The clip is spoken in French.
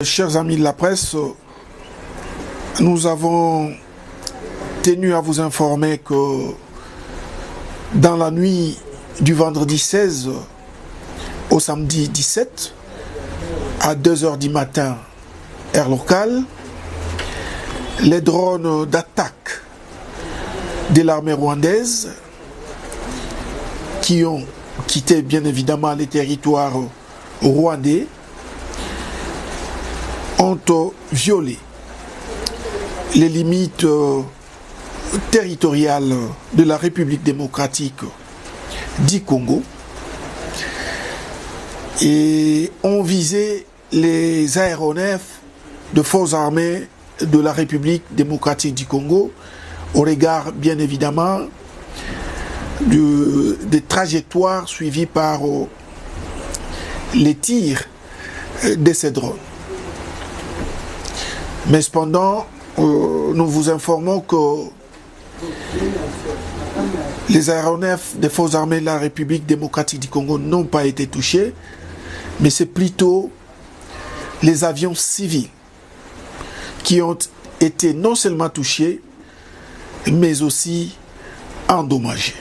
chers amis de la presse, nous avons tenu à vous informer que dans la nuit du vendredi 16 au samedi 17, à 2h du matin, heure locale, les drones d'attaque de l'armée rwandaise qui ont quitté bien évidemment les territoires rwandais ont violé les limites territoriales de la République démocratique du Congo et ont visé les aéronefs de forces armées de la République démocratique du Congo au regard bien évidemment des trajectoires suivies par les tirs de ces drones. Mais cependant, nous vous informons que les aéronefs des forces armées de la République démocratique du Congo n'ont pas été touchés, mais c'est plutôt les avions civils qui ont été non seulement touchés, mais aussi endommagés.